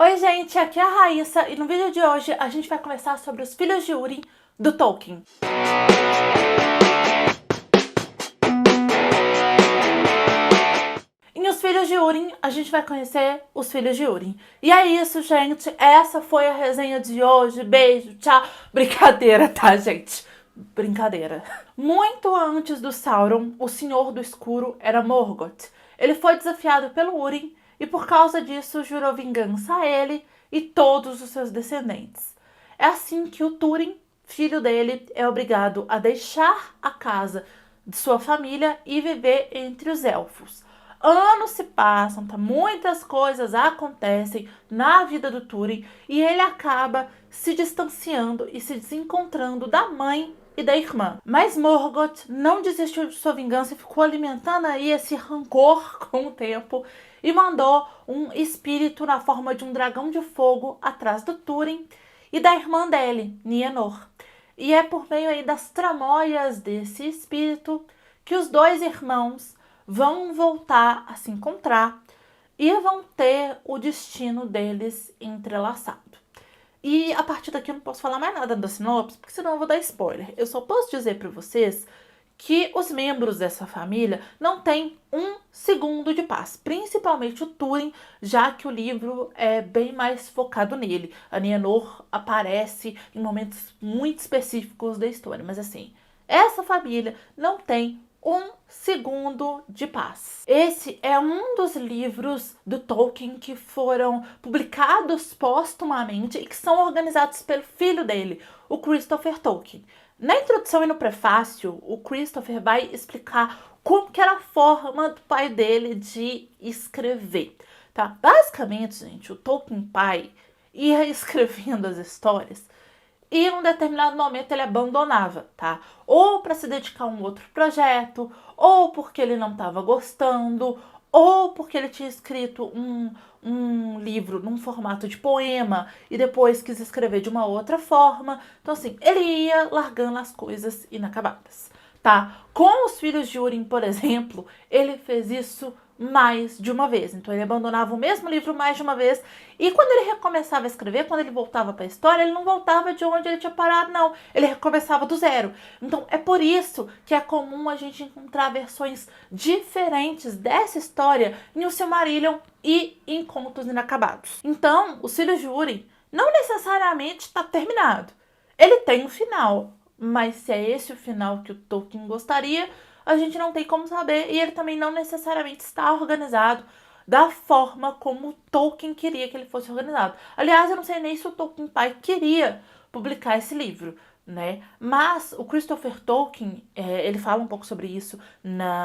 Oi gente, aqui é a Raíssa e no vídeo de hoje a gente vai conversar sobre os filhos de Húrin do Tolkien. Em Os Filhos de Húrin, a gente vai conhecer os filhos de Húrin. E é isso, gente. Essa foi a resenha de hoje. Beijo, tchau. Brincadeira, tá, gente? Brincadeira. Muito antes do Sauron, o Senhor do Escuro era Morgoth. Ele foi desafiado pelo Húrin e por causa disso jurou vingança a ele e todos os seus descendentes. É assim que o Túrin, filho dele, é obrigado a deixar a casa de sua família e viver entre os elfos. Anos se passam, tá? Muitas coisas acontecem na vida do Túrin e ele acaba se distanciando e se desencontrando da mãe e da irmã. Mas Morgoth não desistiu de sua vingança e ficou alimentando aí esse rancor com o tempo e mandou um espírito na forma de um dragão de fogo atrás do Túrin e da irmã dele, Nienor. E é por meio aí das tramóias desse espírito que os dois irmãos vão voltar a se encontrar e vão ter o destino deles entrelaçado. E a partir daqui eu não posso falar mais nada da sinopse, porque senão eu vou dar spoiler. Eu só posso dizer para vocês que os membros dessa família não têm um segundo de paz, principalmente o Túrin, já que o livro é bem mais focado nele. A Nienor aparece em momentos muito específicos da história, mas assim, essa família não tem um segundo de paz. Esse é um dos livros do Tolkien que foram publicados póstumamente e que são organizados pelo filho dele, o Christopher Tolkien. Na introdução e no prefácio, o Christopher vai explicar como que era a forma do pai dele de escrever, tá? Basicamente, gente, o Tolkien pai ia escrevendo as histórias e em um determinado momento ele abandonava, tá? Ou para se dedicar a um outro projeto, ou porque ele não estava gostando, ou porque ele tinha escrito um livro num formato de poema e depois quis escrever de uma outra forma. Então, assim, ele ia largando as coisas inacabadas, tá? Com os filhos de Húrin, por exemplo, ele fez isso mais de uma vez. Então ele abandonava o mesmo livro mais de uma vez e quando ele recomeçava a escrever, quando ele voltava para a história, ele não voltava de onde ele tinha parado, não. Ele recomeçava do zero. Então é por isso que é comum a gente encontrar versões diferentes dessa história em O Silmarillion e em Contos Inacabados. Então, Os Filhos de Húrin não necessariamente está terminado. Ele tem um final, mas se é esse o final que o Tolkien gostaria, a gente não tem como saber, e ele também não necessariamente está organizado da forma como o Tolkien queria que ele fosse organizado. Aliás, eu não sei nem se o Tolkien pai queria publicar esse livro, né? Mas o Christopher Tolkien, ele fala um pouco sobre isso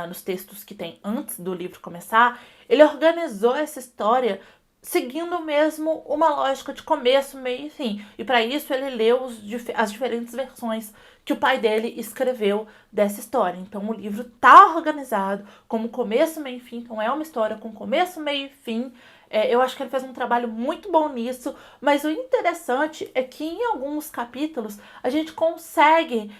nos textos que tem antes do livro começar. Ele organizou essa história seguindo mesmo uma lógica de começo, meio e fim. E para isso ele leu as diferentes versões que o pai dele escreveu dessa história. Então o livro tá organizado como começo, meio e fim. Então é uma história com começo, meio e fim. Eu acho que ele fez um trabalho muito bom nisso, mas o interessante é que em alguns capítulos a gente consegue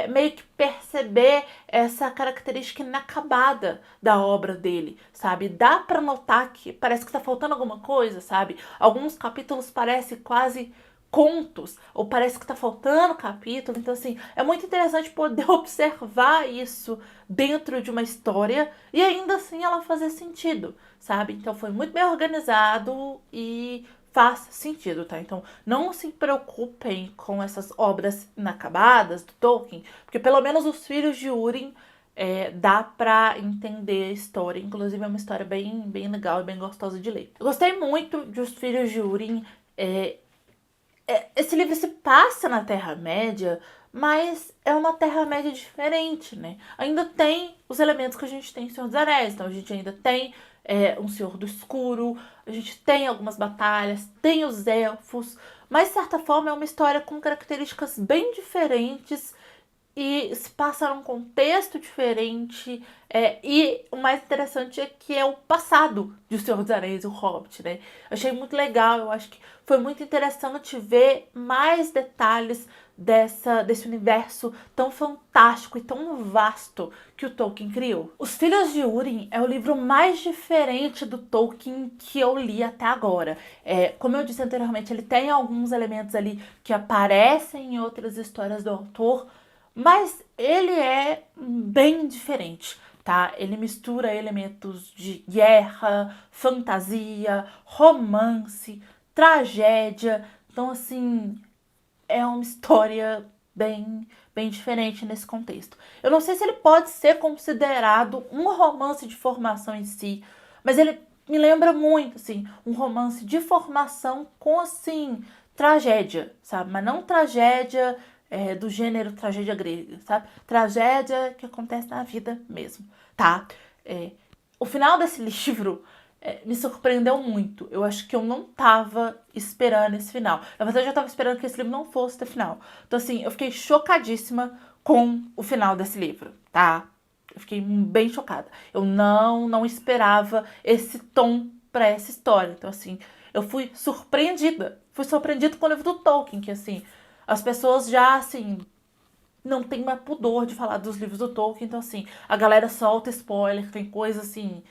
meio que perceber essa característica inacabada da obra dele, sabe? Dá pra notar que parece que tá faltando alguma coisa, sabe? Alguns capítulos parecem quase contos, ou parece que tá faltando capítulo. Então, assim, é muito interessante poder observar isso dentro de uma história e ainda assim ela fazer sentido, sabe? Então foi muito bem organizado e faz sentido, tá? Então não se preocupem com essas obras inacabadas do Tolkien, porque pelo menos Os Filhos de Húrin dá pra entender a história. Inclusive é uma história bem, bem legal e bem gostosa de ler. Eu gostei muito de Os Filhos de Húrin. Esse livro se passa na Terra-média, mas é uma Terra-média diferente, né? Ainda tem os elementos que a gente tem em Senhor dos Anéis. Então a gente ainda tem um Senhor do Escuro, a gente tem algumas batalhas, tem os elfos, mas de certa forma é uma história com características bem diferentes e se passa num contexto diferente. E o mais interessante é que é o passado de O Senhor dos Anéis e o Hobbit, né? Achei muito legal, eu acho que foi muito interessante ver mais detalhes desse universo tão fantástico e tão vasto que o Tolkien criou. Os Filhos de Húrin é o livro mais diferente do Tolkien que eu li até agora. Como eu disse anteriormente, ele tem alguns elementos ali que aparecem em outras histórias do autor, mas ele é bem diferente, tá? Ele mistura elementos de guerra, fantasia, romance, tragédia. Então, assim, é uma história bem diferente nesse contexto. Eu não sei se ele pode ser considerado um romance de formação em si, mas ele me lembra muito, assim, um romance de formação com, assim, tragédia, sabe? Mas não tragédia do gênero tragédia grega, sabe? Tragédia que acontece na vida mesmo, tá? O final desse livro me surpreendeu muito. Eu acho que eu não tava esperando esse final. Na verdade, eu já tava esperando que esse livro não fosse ter final. Então, assim, eu fiquei chocadíssima com o final desse livro, tá? Eu fiquei bem chocada. Eu não esperava esse tom pra essa história. Então, assim, eu fui surpreendida. Fui surpreendida com o livro do Tolkien, que, assim, as pessoas já, assim, não tem mais pudor de falar dos livros do Tolkien. Então, assim, a galera solta spoiler, tem coisa, assim,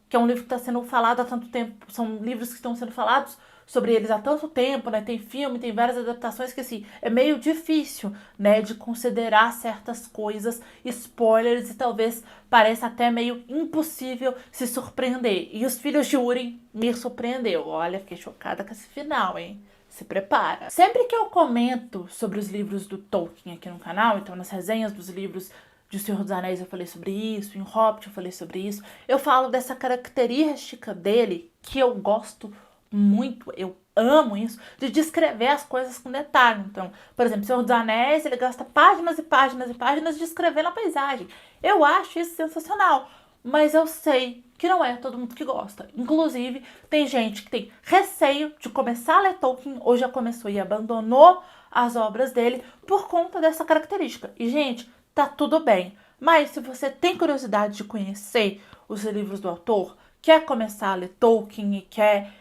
que é um livro que está sendo falado há tanto tempo, são livros que estão sendo falados sobre eles há tanto tempo, né? Tem filme, tem várias adaptações que, assim, é meio difícil, né, de considerar certas coisas spoilers e talvez pareça até meio impossível se surpreender. E Os Filhos de Húrin me surpreendeu. Olha, fiquei chocada com esse final, hein? Se prepara. Sempre que eu comento sobre os livros do Tolkien aqui no canal, então nas resenhas dos livros de O Senhor dos Anéis eu falei sobre isso, em Hobbit eu falei sobre isso, eu falo dessa característica dele que eu gosto muito, eu amo isso, de descrever as coisas com detalhe. Então, por exemplo, O Senhor dos Anéis, ele gasta páginas e páginas e páginas descrevendo a paisagem. Eu acho isso sensacional, mas eu sei que não é todo mundo que gosta. Inclusive, tem gente que tem receio de começar a ler Tolkien, ou já começou e abandonou as obras dele por conta dessa característica. E, gente, tá tudo bem. Mas se você tem curiosidade de conhecer os livros do autor, quer começar a ler Tolkien e quer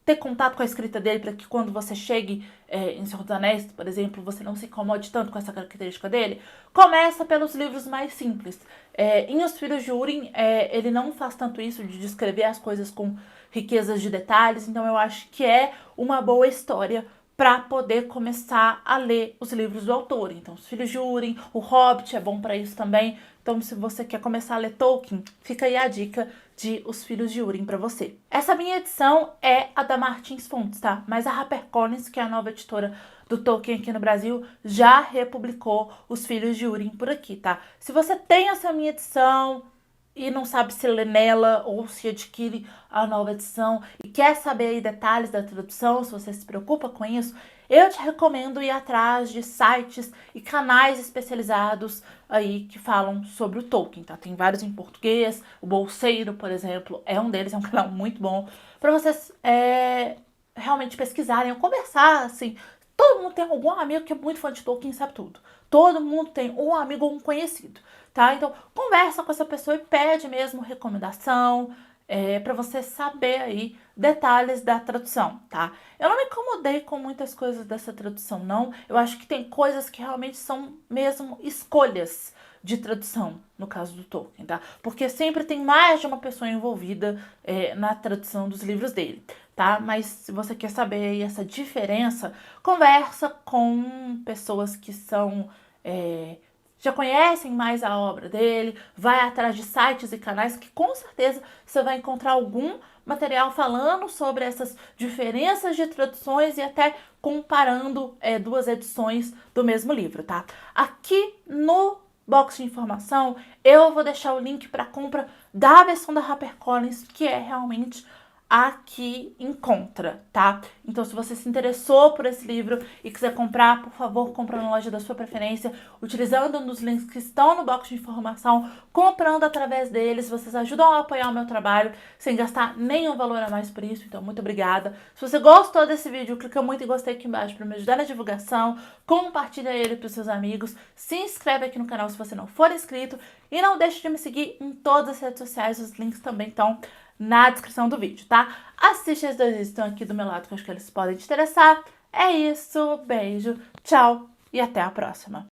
ter contato com a escrita dele para que quando você chegue em Senhor dos Anéis, por exemplo, você não se incomode tanto com essa característica dele, começa pelos livros mais simples. Em Os Filhos de Húrin, ele não faz tanto isso de descrever as coisas com riquezas de detalhes, então eu acho que é uma boa história para poder começar a ler os livros do autor. Então, Os Filhos de Húrin, o Hobbit é bom para isso também. Então, se você quer começar a ler Tolkien, fica aí a dica de Os Filhos de Húrin para você. Essa minha edição é a da Martins Fontes, tá? Mas a HarperCollins, que é a nova editora do Tolkien aqui no Brasil, já republicou Os Filhos de Húrin por aqui, tá? Se você tem essa minha edição e não sabe se lê nela ou se adquire a nova edição e quer saber aí detalhes da tradução, se você se preocupa com isso, eu te recomendo ir atrás de sites e canais especializados aí que falam sobre o Tolkien, tá? Tem vários em português, o Bolseiro, por exemplo, é um deles, é um canal muito bom para vocês realmente pesquisarem ou conversar, assim. Todo mundo tem algum amigo que é muito fã de Tolkien e sabe tudo. Todo mundo tem um amigo ou um conhecido, tá? Então, conversa com essa pessoa e pede mesmo recomendação, para você saber aí detalhes da tradução, tá? Eu não me incomodei com muitas coisas dessa tradução, não. Eu acho que tem coisas que realmente são mesmo escolhas de tradução, no caso do Tolkien, tá? Porque sempre tem mais de uma pessoa envolvida na tradução dos livros dele, tá? Mas se você quer saber aí essa diferença, conversa com pessoas que são já conhecem mais a obra dele, vai atrás de sites e canais que com certeza você vai encontrar algum material falando sobre essas diferenças de traduções e até comparando duas edições do mesmo livro, tá? Aqui no box de informação eu vou deixar o link para compra da versão da HarperCollins, que é realmente aqui encontra, tá? Então, se você se interessou por esse livro e quiser comprar, por favor, compra na loja da sua preferência, utilizando um dos links que estão no box de informação, comprando através deles. Vocês ajudam a apoiar o meu trabalho sem gastar nenhum valor a mais por isso, então muito obrigada. Se você gostou desse vídeo, clica muito em gostei aqui embaixo para me ajudar na divulgação, compartilha ele para os seus amigos, se inscreve aqui no canal se você não for inscrito e não deixe de me seguir em todas as redes sociais, os links também estão na descrição do vídeo, tá? Assiste as 2 vídeos que estão aqui do meu lado, que eu acho que eles podem te interessar. É isso, beijo, tchau e até a próxima.